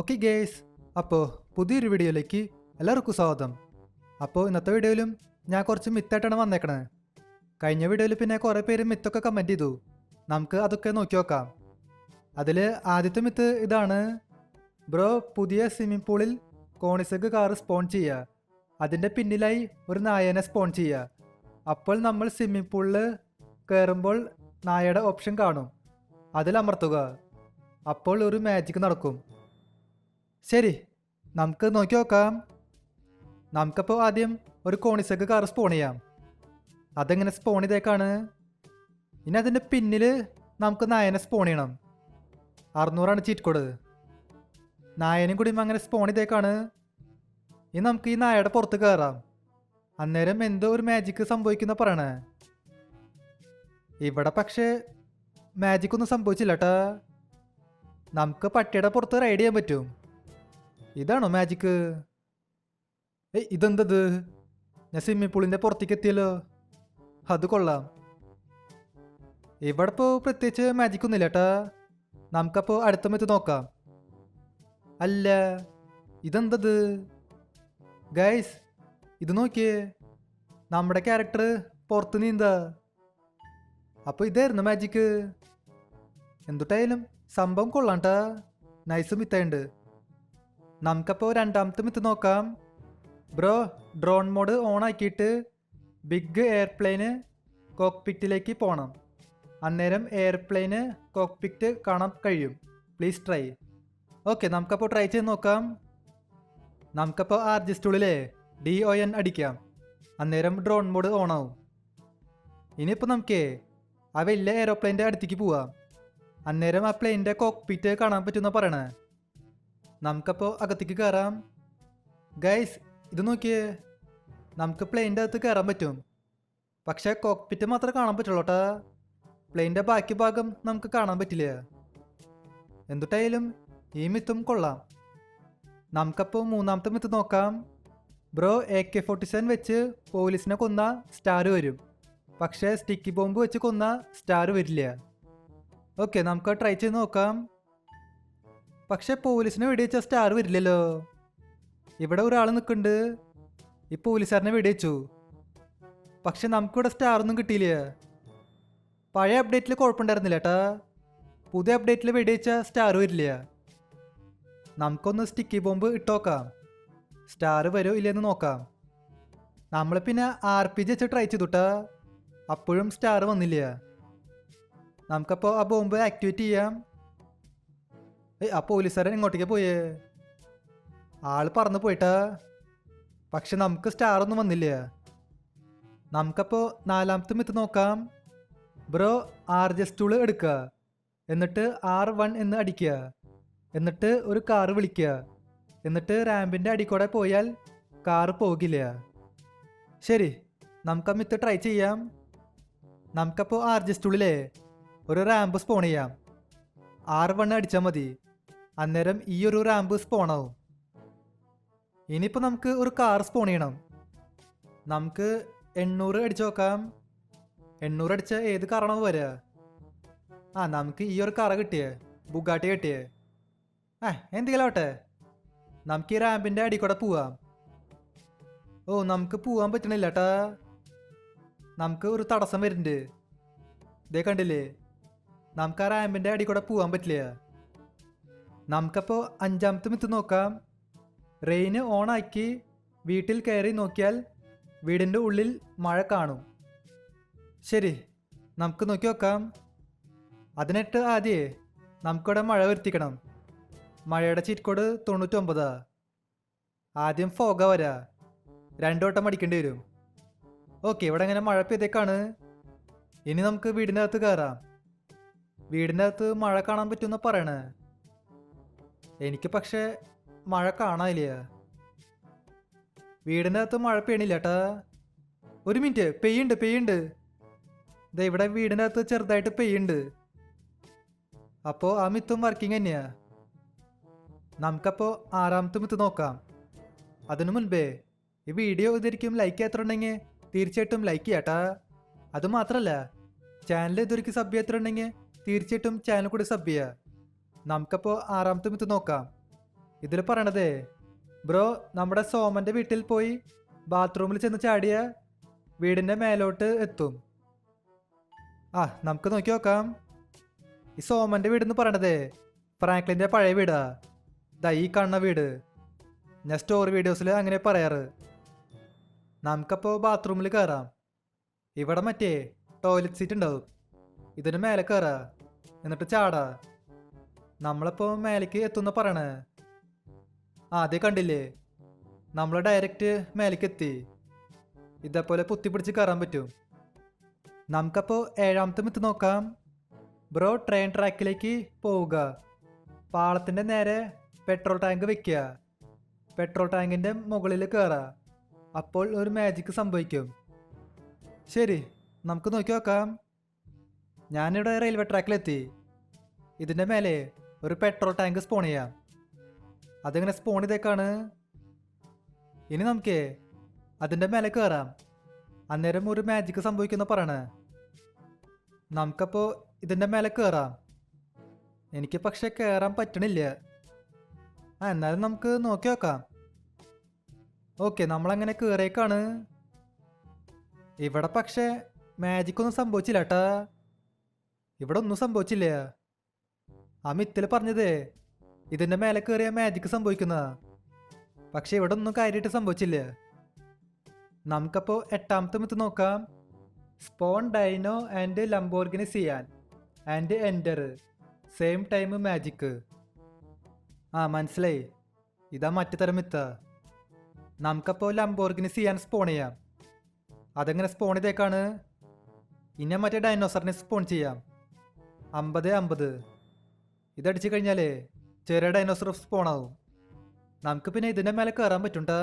Okay guys, അപ്പോൾ പുതിയൊരു വീഡിയോയിലേക്ക് എല്ലാവർക്കും സ്വാഗതം. അപ്പോൾ ഇന്നത്തെ വീഡിയോയിലും ഞാൻ കുറച്ച് മിത്തായിട്ടാണ് വന്നേക്കണേ. കഴിഞ്ഞ വീഡിയോയിൽ പിന്നെ കുറേ പേര് മിത്തൊക്കെ കമൻറ്റ് ചെയ്തു. നമുക്ക് അതൊക്കെ നോക്കി നോക്കാം. അതിൽ ആദ്യത്തെ മിത്ത് ഇതാണ്: ബ്രോ, പുതിയ സ്വിമ്മിംഗ് പൂളിൽ കോണിസെഗ് കാറ് സ്പോൺ ചെയ്യുക, അതിൻ്റെ പിന്നിലായി ഒരു നായനെ സ്പോൺ ചെയ്യുക. അപ്പോൾ നമ്മൾ സ്വിമ്മിംഗ് പൂളിൽ കയറുമ്പോൾ നായയുടെ ഓപ്ഷൻ കാണും, അതിലമർത്തുക. അപ്പോൾ ഒരു മാജിക് നടക്കും. ശരി, നമുക്ക് നോക്കി നോക്കാം. നമുക്കപ്പോൾ ആദ്യം ഒരു കോണിസെഗ് കാർ സ്പോൺ ചെയ്യാം. അതെങ്ങനെ സ്പോൺ ചെയ്തേക്കാണ്. ഇനി അതിൻ്റെ പിന്നിൽ നമുക്ക് നായനെ സ്പോൺ ചെയ്യണം. 600 ചീറ്റ് കോഡ്. നായനും കൂടി അങ്ങനെ സ്പോൺ ചെയ്തേക്കാണ്. ഇനി നമുക്ക് ഈ നായയുടെ പുറത്ത് കയറാം. അന്നേരം എന്തോ ഒരു മാജിക്ക് സംഭവിക്കുന്ന പറയണേ. ഇവിടെ പക്ഷേ മാജിക് ഒന്നും സംഭവിച്ചില്ല കേട്ടാ. നമുക്ക് പട്ടിയുടെ പുറത്ത് റൈഡ് ചെയ്യാൻ പറ്റും. ഇതാണോ മാജിക്ക്? ഇതെന്തത്? ഞാൻ സ്വിമ്മിംഗ് പൂളിൻ്റെ പുറത്തേക്ക് എത്തിയല്ലോ. അത് കൊള്ളാം. ഇവിടെ ഇപ്പോൾ പ്രത്യേകിച്ച് മാജിക് ഒന്നുമില്ല കേട്ടാ. നമുക്കപ്പോൾ അടുത്ത മെത്ത് നോക്കാം. അല്ല, ഇതെന്തത് ഗൈസ്? ഇത് നോക്കിയേ, നമ്മുടെ ക്യാരക്ടർ പുറത്ത് നീന്താ. അപ്പോൾ ഇതായിരുന്നു മാജിക്ക്. എന്തുട്ടായാലും സംഭവം കൊള്ളാണ്ടാ. നൈസ് മിത്തായുണ്ട്. നമുക്കപ്പോൾ രണ്ടാമത്തെ മിത്ത് നോക്കാം. ബ്രോ, ഡ്രോൺ മോഡ് ഓൺ ആക്കിയിട്ട് ബിഗ് എയർപ്ലെയിന് കോക്പിറ്റിലേക്ക് പോകണം. അന്നേരം എയർപ്ലെയിന് കോക്പിറ്റ് കാണാൻ കഴിയും. Please try. ഓക്കെ, നമുക്കപ്പോൾ ട്രൈ ചെയ്ത് നോക്കാം. നമുക്കപ്പോൾ ആർജിസ്റ്റൂളിലെ DON അടിക്കാം. അന്നേരം ഡ്രോൺ മോഡ് ഓൺ ആവും. ഇനിയിപ്പോൾ നമുക്ക് ആ വലിയ എയറോപ്ലെയിൻ്റെ അടുത്തേക്ക് പോവാം. അന്നേരം ആ പ്ലെയിനിൻ്റെ കോക്പിറ്റ് കാണാൻ പറ്റുമെന്ന് പറയണേ. നമുക്കപ്പോൾ അകത്തേക്ക് കയറാം. ഗൈസ്, ഇത് നോക്കിയേ, നമുക്ക് പ്ലെയിൻ്റെ അകത്ത് കയറാൻ പറ്റും. പക്ഷേ കോക്പിറ്റ് മാത്രമേ കാണാൻ പറ്റുള്ളൂ കേട്ടാ. പ്ലെയിൻ്റെ ബാക്കി ഭാഗം നമുക്ക് കാണാൻ പറ്റില്ല. എന്തുട്ടായാലും ഈ മിത്തും കൊള്ളാം. നമുക്കപ്പോൾ മൂന്നാമത്തെ മിത്ത് നോക്കാം. ബ്രോ, AK-47 വെച്ച് പോലീസിനെ കൊന്ന സ്റ്റാർ വരും, പക്ഷേ സ്റ്റിക്കി ബോംബ് വെച്ച് കൊന്ന സ്റ്റാർ വരില്ല. ഓക്കെ, നമുക്ക് ട്രൈ ചെയ്ത് നോക്കാം. പക്ഷെ പോലീസിനെ വെടിവെച്ച സ്റ്റാർ വരില്ലല്ലോ. ഇവിടെ ഒരാൾ നിൽക്കുന്നുണ്ട്. ഈ പോലീസുകാരനെ വെടിവെച്ചു, പക്ഷെ നമുക്കിവിടെ സ്റ്റാർ ഒന്നും കിട്ടിയില്ല. പഴയ അപ്ഡേറ്റിൽ കുഴപ്പമുണ്ടായിരുന്നില്ല ഏട്ടാ. പുതിയ അപ്ഡേറ്റിൽ വെടിവെച്ച സ്റ്റാർ വരില്ല. നമുക്കൊന്ന് സ്റ്റിക്കി ബോംബ് ഇട്ടോക്കാം. സ്റ്റാർ വരുമോ ഇല്ലയെന്ന് നോക്കാം. നമ്മൾ പിന്നെ RPG വെച്ച് ട്രൈ ചെയ്തുട്ടാ, അപ്പോഴും സ്റ്റാർ വന്നില്ല. നമുക്കപ്പോൾ ആ ബോംബ് ആക്ടിവേറ്റ് ചെയ്യാം. ആ പോലീസുകാരൻ ഇങ്ങോട്ടേക്ക് പോയേ. ആള് പറന്ന് പോയിട്ടാ, പക്ഷെ നമുക്ക് സ്റ്റാർ ഒന്നും വന്നില്ല. നമുക്കപ്പോൾ നാലാമത്തെ മിത്ത് നോക്കാം. ബ്രോ, RJ എടുക്കുക, എന്നിട്ട് R1 എന്ന് അടിക്കുക, എന്നിട്ട് ഒരു കാറ് വിളിക്കുക, എന്നിട്ട് റാമ്പിൻ്റെ അടിക്കൂടെ പോയാൽ കാറ് പോകില്ല. ശരി, നമുക്ക് ആ മിത്ത് ട്രൈ ചെയ്യാം. നമുക്കപ്പോൾ RJ ഒരു റാമ്പ് സ്പോൺ ചെയ്യാം. R1 അടിച്ചാൽ മതി. അന്നേരം ഈ ഒരു റാമ്പ് സ്പോണാവും. ഇനിയിപ്പോൾ നമുക്ക് ഒരു കാർ സ്പോൺ ചെയ്യണം. നമുക്ക് 800 അടിച്ചു നോക്കാം. 800 അടിച്ച ഏത് കാറാണോ വരിക? നമുക്ക് ഈ ഒരു കാറ കിട്ടിയേ, ബുഗാട്ടി കിട്ടിയേ. എന്തെങ്കിലും ആവട്ടെ, നമുക്ക് ഈ റാമ്പിൻ്റെ അടി കൂടെ പോവാം. നമുക്ക് പോവാൻ പറ്റണില്ല കേട്ടാ. നമുക്ക് ഒരു തടസ്സം വരുന്നുണ്ട്. ഇതേ കണ്ടില്ലേ, നമുക്ക് ആ റാമ്പിൻ്റെ അടി കൂടെ പോവാൻ പറ്റില്ല. നമുക്കപ്പോൾ അഞ്ചാമത്തെ മിത്ത് നോക്കാം. റെയിന് ഓണാക്കി വീട്ടിൽ കയറി നോക്കിയാൽ വീടിൻ്റെ ഉള്ളിൽ മഴ കാണും. ശരി, നമുക്ക് നോക്കി നോക്കാം. അതിനിട്ട് ആദ്യമേ നമുക്കിവിടെ മഴ വരുത്തിക്കണം. മഴയുടെ ചീറ്റ് കോഡ് 99. ആദ്യം ഫോഗ വരാ, 2 വട്ടം അടിക്കേണ്ടി വരും. ഓക്കെ, ഇവിടെ ഇങ്ങനെ മഴ പെയ്തേക്കാണ്. ഇനി നമുക്ക് വീടിൻ്റെ അകത്ത് കയറാം. വീടിൻ്റെ അകത്ത് മഴ കാണാൻ പറ്റുമെന്ന് പറയണേ. എനിക്ക് പക്ഷേ മഴ കാണാനില്ല. വീടിൻ്റെ അകത്ത് മഴ പെയ്യണില്ല ഏട്ടാ. ഒരു മിനിറ്റ്, പെയ്യുണ്ട്. ദേ ഇവിടെ വീടിൻ്റെ അകത്ത് ചെറുതായിട്ട് പെയ്യുണ്ട്. അപ്പോൾ ആ മിത്തും വർക്കിംഗ് തന്നെയാ. നമുക്കപ്പോൾ ആറാമത്തെ മിത്ത് നോക്കാം. അതിനു മുൻപേ ഈ വീഡിയോ ഇതൊരിക്കും ലൈക്ക് ചെയ്യാത്തുണ്ടെങ്കിൽ തീർച്ചയായിട്ടും ലൈക്ക് ചെയ്യാട്ടാ. അതുമാത്രമല്ല, ചാനൽ ഇതൊരിക്കും സബ് ചെയ്യാത്തുണ്ടെങ്കിൽ തീർച്ചയായിട്ടും ചാനൽ കൂടി സബ് ചെയ്യുക. നമുക്കപ്പോൾ ആറാമത്തെ മിത്ത് നോക്കാം. ഇതിൽ പറയണതേ ബ്രോ നമ്മുടെ സോമന്റെ വീട്ടിൽ പോയി ബാത്റൂമിൽ ചെന്ന് ചാടിയ വീടിന്റെ മേലോട്ട് എത്തും. നമുക്ക് നോക്കി നോക്കാം. ഈ സോമന്റെ വീടെന്ന് പറയണതേ ഫ്രാങ്ക്ലിന്റെ പഴയ വീടാ. ഈ കാണുന്ന വീട്. ഞാൻ സ്റ്റോറി വീഡിയോസിൽ അങ്ങനെ പറയാറ്. നമുക്കപ്പോൾ ബാത്റൂമിൽ കയറാം. ഇവിടെ മറ്റേ ടോയ്ലറ്റ് സീറ്റ് ഉണ്ടാവും. ഇതിന് മേലെ കയറാ, എന്നിട്ട് ചാടാ. നമ്മളിപ്പോൾ മേലേക്ക് എത്തുന്ന പറയണേ. അതേ കണ്ടില്ലേ, നമ്മൾ ഡയറക്റ്റ് മേലേക്ക് എത്തി. ഇതേപോലെ പൊത്തിപ്പിടിച്ച് കയറാൻ പറ്റും. നമുക്കപ്പോൾ 7ാമത്തെ മിത്ത് നോക്കാം. ബ്രോ ട്രെയിൻ ട്രാക്കിലേക്ക് പോവുക. പാളത്തിൻ്റെ നേരെ പെട്രോൾ ടാങ്ക് വെക്കുക. പെട്രോൾ ടാങ്കിൻ്റെ മുകളിൽ കയറുക. അപ്പോൾ ഒരു മാജിക്ക് സംഭവിക്കും. ശരി, നമുക്ക് നോക്കി നോക്കാം. ഞാനിവിടെ റെയിൽവേ ട്രാക്കിലെത്തി. ഇതിൻ്റെ മേലെ ഒരു പെട്രോൾ ടാങ്ക് സ്പോൺ ചെയ്യാം. അതിങ്ങനെ സ്പോൺ ചെയ്തേക്കാണ്. ഇനി നമുക്ക് അതിൻ്റെ മേലെ കയറാം. അന്നേരം ഒരു മാജിക്ക് സംഭവിക്കുന്ന പറയണേ. നമുക്കപ്പോൾ ഇതിൻ്റെ മേലെ കയറാം. എനിക്ക് പക്ഷെ കയറാൻ പറ്റണില്ല. എന്നാലും നമുക്ക് നോക്കി നോക്കാം. ഓക്കെ, നമ്മളങ്ങനെ കയറിയേക്കാണ്. ഇവിടെ പക്ഷേ മാജിക്കൊന്നും സംഭവിച്ചില്ല കേട്ടാ. ഇവിടെ ഒന്നും സംഭവിച്ചില്ല. ആ മിത്തിൽ പറഞ്ഞത് ഇതിൻ്റെ മേലെ കയറിയ മാജിക്ക് സംഭവിക്കുന്ന. പക്ഷെ ഇവിടെ ഒന്നും കാര്യമായിട്ട് സംഭവിച്ചില്ല. നമുക്കപ്പോൾ 8ാമത്തെ മിത്ത് നോക്കാം. Spawn dino and Lamborghini Sian and enter same time magic. മനസ്സിലായി, ഇതാ മറ്റു തരം മിത്ത. നമുക്കപ്പോൾ ലംബോർഗിനി സിയാൻ സ്പോൺ ചെയ്യാം. അതെങ്ങനെ സ്പോൺ ചെയ്തേക്കാണ്. ഇനി മറ്റേ ഡൈനോസറിനെ സ്പോൺ ചെയ്യാം. 50-50. ഇതടിച്ചു കഴിഞ്ഞാലേ ചെറിയ ഡൈനോസർ സ്പോൺ ആവും. നമുക്ക് പിന്നെ ഇതിൻ്റെ മേലെ കയറാൻ പറ്റുണ്ടാ.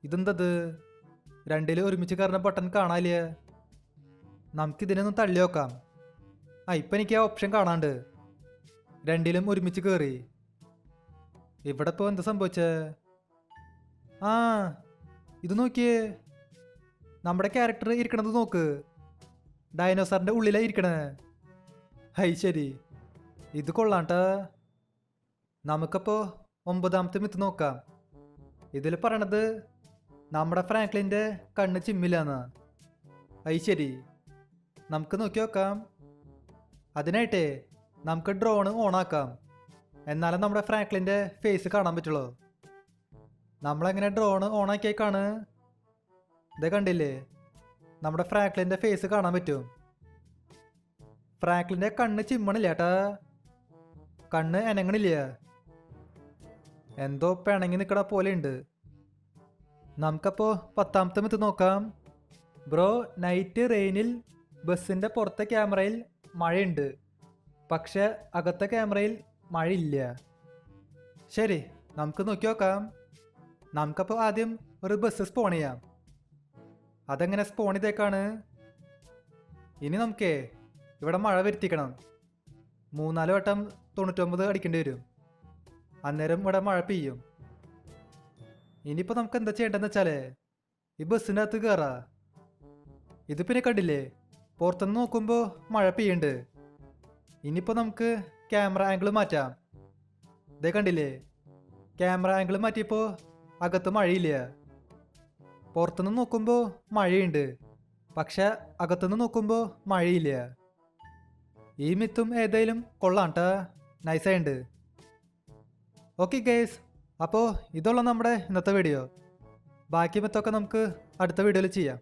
ഇതെന്തത്, രണ്ടിലും ഒരുമിച്ച് കയറുന്ന ബട്ടൺ കാണാനില്ല. നമുക്കിതിനൊന്ന് തള്ളി നോക്കാം. ഇപ്പം എനിക്ക് ആ ഓപ്ഷൻ കാണാണ്ട്. രണ്ടിലും ഒരുമിച്ച് കയറി. ഇവിടെ ഇപ്പോൾ എന്താ സംഭവിച്ചേ? ഇത് നോക്കിയേ, നമ്മുടെ ക്യാരക്ടർ ഇരിക്കണത് നോക്ക്. ഡൈനോസറിൻ്റെ ഉള്ളിലാണ് ഇരിക്കണേ. ശരി, ഇത് കൊള്ളാട്ടാ. നമുക്കപ്പോൾ 9ാമത്തെ മിത്ത് നോക്കാം. ഇതിൽ പറയണത് നമ്മുടെ ഫ്രാങ്ക്ലിൻ്റെ കണ്ണ് ചിമ്മില്ലാന്ന്. ശരി, നമുക്ക് നോക്കി നോക്കാം. അതിനായിട്ടേ നമുക്ക് ഡ്രോൺ ഓണാക്കാം. എന്നാലും നമ്മുടെ ഫ്രാങ്ക്ലിൻ്റെ ഫേസ് കാണാൻ പറ്റുള്ളൂ. നമ്മളെങ്ങനെ ഡ്രോൺ ഓണാക്കിയേക്കാണ്. ഇതേ കണ്ടില്ലേ, നമ്മുടെ ഫ്രാങ്ക്ലിൻ്റെ ഫേസ് കാണാൻ പറ്റും. ഫ്രാങ്ക്ലിൻ്റെ കണ്ണ് ചിമ്മണില്ല ഏട്ടാ. കണ്ണ് അനങ്ങണില്ല. എന്തോ പിണങ്ങി നിൽക്കണ പോലെ ഉണ്ട്. നമുക്കപ്പോൾ 10ാമത്തെ മിത്ത് നോക്കാം. ബ്രോ നൈറ്റ് റെയിനിൽ ബസ്സിൻ്റെ പുറത്തെ ക്യാമറയിൽ മഴയുണ്ട്, പക്ഷെ അകത്തെ ക്യാമറയിൽ മഴയില്ല. ശരി, നമുക്ക് നോക്കി നോക്കാം. നമുക്കപ്പോൾ ആദ്യം ഒരു ബസ് സ്പോൺ ചെയ്യാം. അതെങ്ങനെ സ്പോൺ ചെയ്തേക്കാണ്. ഇനി നമുക്കേ ഇവിടെ മഴ വരുത്തിക്കണം. 3-4 വട്ടം 99 അടിക്കേണ്ടി വരും. അന്നേരം ഇവിടെ മഴ പെയ്യും. ഇനിയിപ്പോൾ നമുക്ക് എന്താ ചെയ്യേണ്ടതെന്ന് വെച്ചാലേ ഈ ബസ്സിൻ്റെ അകത്ത് കയറാ. ഇത് പിന്നെ കണ്ടില്ലേ, പുറത്തുനിന്ന് നോക്കുമ്പോൾ മഴ പെയ്യുണ്ട്. ഇനിയിപ്പോൾ നമുക്ക് ക്യാമറ ആംഗിൾ മാറ്റാം. ഇതേ കണ്ടില്ലേ, ക്യാമറ ആംഗിൾ മാറ്റിയപ്പോൾ അകത്ത് മഴയില്ല. പുറത്തുനിന്ന് നോക്കുമ്പോൾ മഴയുണ്ട്, പക്ഷെ അകത്തുനിന്ന് നോക്കുമ്പോൾ മഴയില്ല. ഈ മിത്തും ഏതായാലും കൊള്ളാട്ടാ, നൈസായിട്ടുണ്ട്. ഓക്കെ ഗൈസ്, അപ്പോൾ ഇതുള്ള നമ്മുടെ ഇന്നത്തെ വീഡിയോ. ബാക്കി മിത്തൊക്കെ നമുക്ക് അടുത്ത വീഡിയോയിൽ ചെയ്യാം.